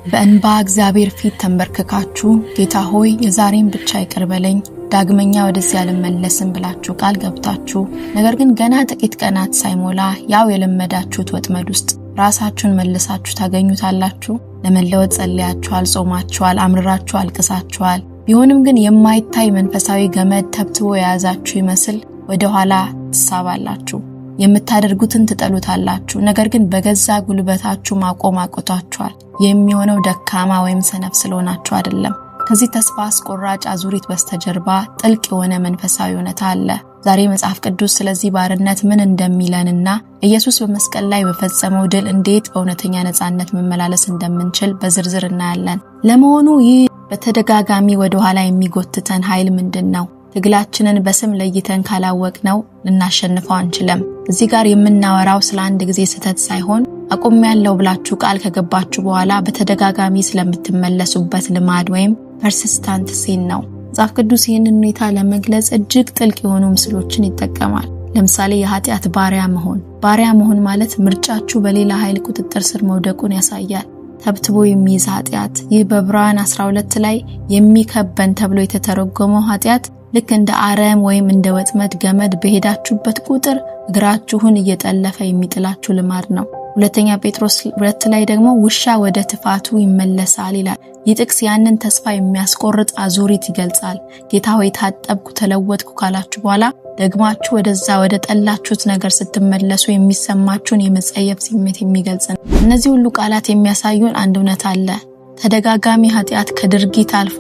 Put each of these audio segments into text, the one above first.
በእንባ እግዚአብሔር ፊት ተንበርክካችሁ ጌታ ሆይ የዛሬን ብቻ ይቅር በለኝ ዳግመኛ ወደዚህ አልመለስም ብላችሁ ቃል ገብታችሁ ነገር ግን ገና ጥቂት ቀናት ሳይሞላ ያው የለመዳችሁት ወጥመድ ውስጥ ራሳችሁን መልሳችሁ ታገኙታላችሁ። ለመለወጥ ጸልያችኋል፣ ጾማችኋል፣ አምርራችሁ አልቅሳችኋል። ቢሆንም ግን የማይታይ መንፈሳዊ ገመድ ተብትቦ የያዛችሁ ይመስል ወደ ኋላ ትሳባላችሁ። የምታደርጉትን ትጠሉታላችሁ። ነገር ግን በገዛ ጉልበታችሁ ማቆም አቅቷችኋል። የሚሆነው ደካማ ወይም ሰነፍ ስለሆናችሁ አይደለም። ከዚህ ተስፋ አስቆራጭ አዙሪት በስተጀርባ ጥልቅ የሆነ መንፈሳዊ እውነታ አለ። ዛሬ መጽሐፍ ቅዱስ ስለዚህ ባርነት ምን እንደሚለንና ኢየሱስ በመስቀል ላይ በፈጸመው ድል እንዴት በእውነተኛ ነፃነት መመላለስ እንደምንችል በዝርዝር እናያለን። ለመሆኑ ይህ በተደጋጋሚ ወደ ኋላ የሚጎትተን ኃይል ምንድነው? ትግላችንን በስም ለይተን ካላወቅነው ልናሸንፈው አንችልም። እዚህ ጋር የምናወራው ስለ አንድ ጊዜ ስህተት ሳይሆን አቆሚያለሁ ብላችሁ ቃል ከገባችሁ በኋላ በተደጋጋሚ ስለምትመለሱበት ልማድ ወይም ፐርሲስታንት ሲን ነው። መጽሐፍ ቅዱስ ይህንን ሁኔታ ለመግለጽ እጅግ ጥልቅ የሆኑ ምስሎችን ይጠቀማል። ለምሳሌ የኃጢአት ባሪያ መሆን ማለት ምርጫችሁ በሌላ ኃይል ቁጥጥር ስር መውደቁን ያሳያል። ተብትቦ የሚይዝ ኃጢአት። ይህ በዕብራውያን 12 ላይ የሚከበን ተብሎ የተተረጎመው ኃጢአት ልክ እንደ አረም ወይም እንደ ወጥመድ ገመድ በሄዳችሁበት ቁጥር እግራችሁን እየጠለፈ የሚጥላችሁ ልማድ ነው። ሁለተኛ ጴጥሮስ 2 ላይ ደግሞ ውሻ ወደ ትፋቱ ይመለሳል ይላል። ይህ ጥቅስ ያንን ተስፋ የሚያስቆርጥ አዙሪት ይገልጻል። ጌታ ሆይ ታጠብኩ፣ ተለወጥኩ ካላችሁ በኋላ ደግማችሁ ወደዛ ወደ ጠላችሁት ነገር ስትመለሱ የሚሰማችሁን የመጸየፍ ስሜት የሚገልጽ ነው። እነዚህ ሁሉ ቃላት የሚያሳዩን አንድ እውነት አለ። ተደጋጋሚ ኃጢአት ከድርጊት አልፎ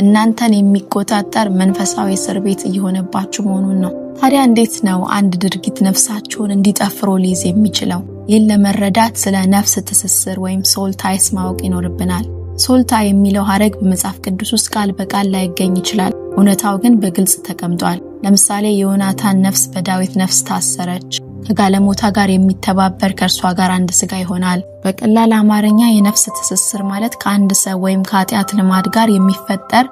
እናንተን የሚቆጣጠር መንፈሳዊ እስር ቤት እየሆነባችሁ መሆኑን ነው። ታዲያ እንዴት ነው አንድ ድርጊት ነፍሳችሁን እንዲጠፍሮ ሊይዝ የሚችለው? ይህን ለመረዳት ስለ ነፍስ ትስስር ወይም ሶል ታይስ ማወቅ ይኖርብናል። ሶል ታይ የሚለው ሐረግ በመጽሐፍ ቅዱስ ውስጥ ቃል በቃል ላይገኝ ይችላል። እውነታው ግን በግልጽ ተቀምጧል። ለምሳሌ የዮናታን ነፍስ በዳዊት ነፍስ ታሰረች። ከጋለሞታ ጋር የሚተባበር ከእርሷ ጋር አንድ ስጋ ይሆናል። በቀላል አማርኛ የነፍስ ትስስር ማለት ከአንድ ሰው ወይም ከኃጢአት ልማድ ጋር የሚፈጠር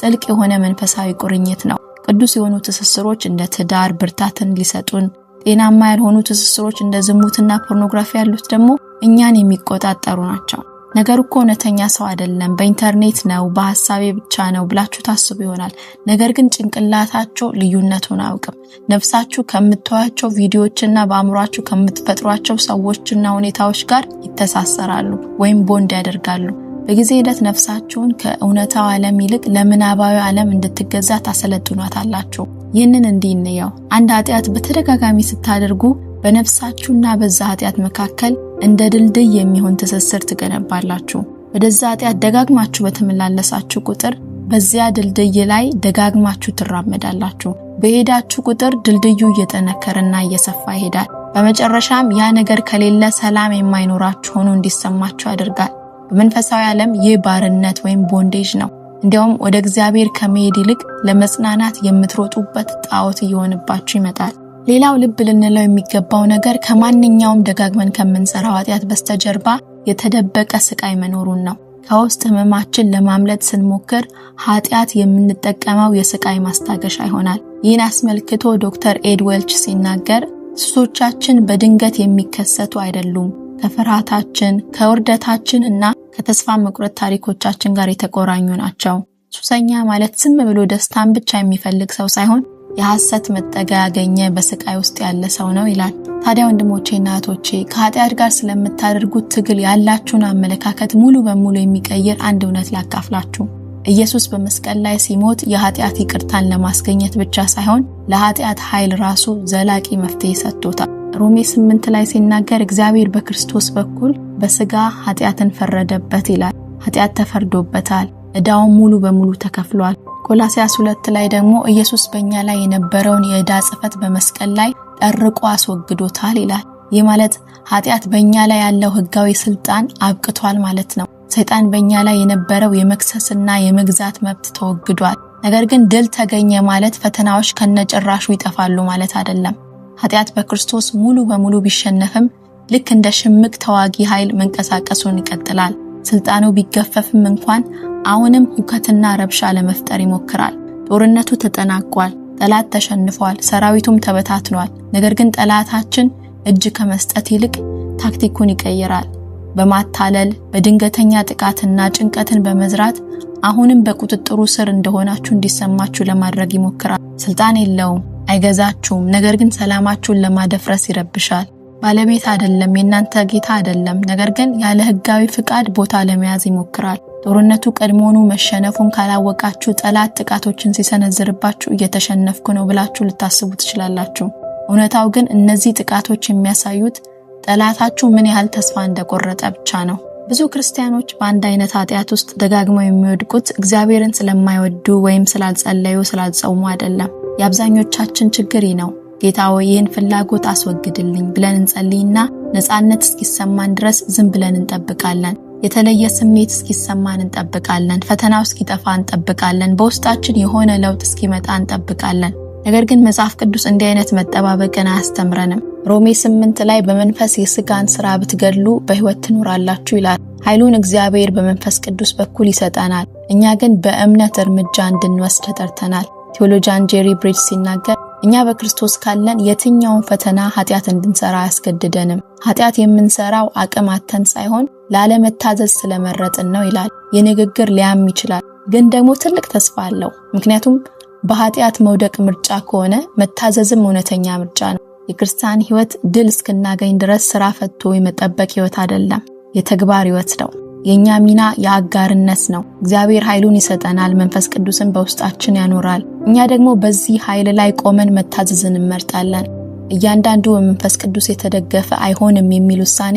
ጥልቅ የሆነ መንፈሳዊ ቁርኝት ነው። ቅዱስ የሆኑ ትስስሮች እንደ ትዳር ብርታትን ሊሰጡን፣ ጤናማ ያልሆኑ ትስስሮች እንደ ዝሙትና ፖርኖግራፊ ያሉት ደግሞ እኛን የሚቆጣጠሩ ናቸው። ነገሩ እኮ እውነተኛ ሰው አይደለም፣ በኢንተርኔት ነው፣ በሐሳቤ ብቻ ነው ብላችሁ ታስቡ ይሆናል። ነገር ግን ጭንቅላታችሁ ልዩነቱን አያውቅም። ነፍሳችሁ ከምታዩአቸው ቪዲዮዎችና በአእምሯችሁ ከምትፈጥሯቸው ሰዎችና ሁኔታዎች ጋር ይተሳሰራሉ ወይም ቦንድ ያደርጋሉ። በጊዜ ሂደት ነፍሳችሁን ከእውነታው ዓለም ይልቅ ለምናባዊ ዓለም እንድትገዛ ታሰለጥኗታላችሁ። ይህንን እንዲህ እንየው። አንድ ኃጢአት በተደጋጋሚ ስታደርጉ በነፍሳችሁና በዛ ኃጢአት መካከል እንደ ድልድይ የሚሆን ትስስር ትገነባላችሁ። ወደዛ ኃጢአት ደጋግማችሁ በተመላለሳችሁ ቁጥር በዚያ ድልድይ ላይ ደጋግማችሁ ትራመዳላችሁ። በሄዳችሁ ቁጥር ድልድዩ እየጠነከረና እየሰፋ ይሄዳል። በመጨረሻም ያ ነገር ከሌለ ሰላም የማይኖራችሁ ሆኖ እንዲሰማችሁ ያደርጋል። በመንፈሳዊ ዓለም ይህ ባርነት ወይም ቦንዴጅ ነው። እንዲያውም ወደ እግዚአብሔር ከመሄድ ይልቅ ለመጽናናት የምትሮጡበት ጣዖት እየሆነባችሁ ይመጣል። ሌላው ልብ ልንለው የሚገባው ነገር ከማንኛውም ደጋግመን ከምንሰራው ኃጢአት በስተጀርባ የተደበቀ ስቃይ መኖሩን ነው። ከውስጥ ህመማችን ለማምለጥ ስንሞክር ኃጢአት የምንጠቀመው የስቃይ ማስታገሻ ይሆናል። ይህን አስመልክቶ ዶክተር ኤድ ዌልች ሲናገር ሱሶቻችን በድንገት የሚከሰቱ አይደሉም፣ ከፍርሃታችን፣ ከውርደታችን እና ከተስፋ መቁረጥ ታሪኮቻችን ጋር የተቆራኙ ናቸው። ሱሰኛ ማለት ዝም ብሎ ደስታን ብቻ የሚፈልግ ሰው ሳይሆን የሐሰት መጠጊያ ያገኘ በስቃይ ውስጥ ያለ ሰው ነው ይላል። ታዲያ ወንድሞቼና እህቶቼ ከኃጢአት ጋር ስለምታደርጉት ትግል ያላችሁን አመለካከት ሙሉ በሙሉ የሚቀይር አንድ እውነት ላካፍላችሁ። ኢየሱስ በመስቀል ላይ ሲሞት የኃጢአት ይቅርታን ለማስገኘት ብቻ ሳይሆን ለኃጢአት ኃይል ራሱ ዘላቂ መፍትሄ ሰጥቶታል። ሮሜ 8 ላይ ሲናገር እግዚአብሔር በክርስቶስ በኩል በስጋ ኃጢአትን ፈረደበት ይላል። ኃጢአት ተፈርዶበታል፣ ዕዳው ሙሉ በሙሉ ተከፍሏል። ቆላስይስ 2 ላይ ደግሞ ኢየሱስ በእኛ ላይ የነበረውን የዕዳ ጽፈት በመስቀል ላይ ጠርቆ አስወግዶታል ይላል። ይህ ማለት ኃጢአት በእኛ ላይ ያለው ህጋዊ ስልጣን አብቅቷል ማለት ነው። ሰይጣን በእኛ ላይ የነበረው የመክሰስና የመግዛት መብት ተወግዷል። ነገር ግን ድል ተገኘ ማለት ፈተናዎች ከነጭራሹ ይጠፋሉ ማለት አይደለም። ኃጢአት በክርስቶስ ሙሉ በሙሉ ቢሸነፍም ልክ እንደ ሽምቅ ተዋጊ ኃይል መንቀሳቀሱን ይቀጥላል። ስልጣኑ ቢገፈፍም እንኳን አሁንም ሁከትና ረብሻ ለመፍጠር ይሞክራል። ጦርነቱ ተጠናቋል፣ ጠላት ተሸንፏል፣ ሰራዊቱም ተበታትኗል። ነገር ግን ጠላታችን እጅ ከመስጠት ይልቅ ታክቲኩን ይቀይራል። በማታለል በድንገተኛ ጥቃትና ጭንቀትን በመዝራት አሁንም በቁጥጥሩ ስር እንደሆናችሁ እንዲሰማችሁ ለማድረግ ይሞክራል። ስልጣን የለውም፣ አይገዛችሁም፣ ነገር ግን ሰላማችሁን ለማደፍረስ ይረብሻል። ባለቤት አይደለም፣ የናንተ ጌታ አይደለም፣ ነገር ግን ያለ ህጋዊ ፍቃድ ቦታ ለመያዝ ይሞክራል። ጦርነቱ ቀድሞኑ መሸነፉን ካላወቃችሁ ጠላት ጥቃቶችን ሲሰነዝርባችሁ እየተሸነፍኩ ነው ብላችሁ ልታስቡ ትችላላችሁ። እውነታው ግን እነዚህ ጥቃቶች የሚያሳዩት ጠላታችሁ ምን ያህል ተስፋ እንደቆረጠ ብቻ ነው። ብዙ ክርስቲያኖች በአንድ አይነት ኃጢአት ውስጥ ደጋግመው የሚወድቁት እግዚአብሔርን ስለማይወዱ ወይም ስላልጸለዩ ስላልጾሙ አይደለም። የአብዛኞቻችን ችግር ነው። ጌታ ሆይ ይህን ፍላጎት አስወግድልኝ ብለን እንጸልይና ነፃነት እስኪሰማን ድረስ ዝም ብለን እንጠብቃለን። የተለየ ስሜት እስኪሰማን እንጠብቃለን። ፈተናው እስኪጠፋ እንጠብቃለን። በውስጣችን የሆነ ለውጥ እስኪመጣ እንጠብቃለን። ነገር ግን መጽሐፍ ቅዱስ እንዲህ አይነት መጠባበቅን አያስተምረንም። ሮሜ 8 ላይ በመንፈስ የሥጋን ሥራ ብትገድሉ በሕይወት ትኖራላችሁ ይላል። ኃይሉን እግዚአብሔር በመንፈስ ቅዱስ በኩል ይሰጠናል። እኛ ግን በእምነት እርምጃ እንድንወስድ ተጠርተናል። ቴዎሎጂያን ጄሪ ብሪጅ ሲናገር እኛ በክርስቶስ ካለን የትኛውን ፈተና ኃጢአት እንድንሰራ አያስገድደንም። ኃጢአት የምንሰራው አቅም አጥተን ሳይሆን ላለመታዘዝ ስለመረጥን ነው ይላል። የንግግር ሊያም ይችላል፣ ግን ደግሞ ትልቅ ተስፋ አለው። ምክንያቱም በኃጢአት መውደቅ ምርጫ ከሆነ መታዘዝም እውነተኛ ምርጫ ነው። የክርስቲያን ሕይወት ድል እስክናገኝ ድረስ ስራ ፈቶ የመጠበቅ ሕይወት አይደለም፣ የተግባር ሕይወት ነው። የኛ ሚና የአጋርነት ነው። እግዚአብሔር ኃይሉን ይሰጠናል፣ መንፈስ ቅዱስን በውስጣችን ያኖራል። እኛ ደግሞ በዚህ ኃይል ላይ ቆመን መታዘዝን እንመርጣለን። እያንዳንዱ በመንፈስ ቅዱስ የተደገፈ አይሆንም የሚል ውሳኔ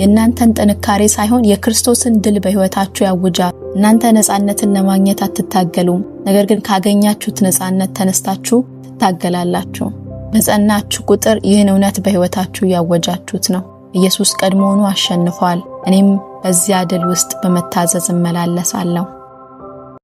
የእናንተን ጥንካሬ ሳይሆን የክርስቶስን ድል በሕይወታችሁ ያውጃል። እናንተ ነፃነትን ለማግኘት አትታገሉም፣ ነገር ግን ካገኛችሁት ነፃነት ተነስታችሁ ትታገላላችሁ። በጸናችሁ ቁጥር ይህን እውነት በሕይወታችሁ ያወጃችሁት ነው። ኢየሱስ ቀድሞውኑ አሸንፏል። እኔም በዚያ ድል ውስጥ በመታዘዝ እመላለሳለሁ።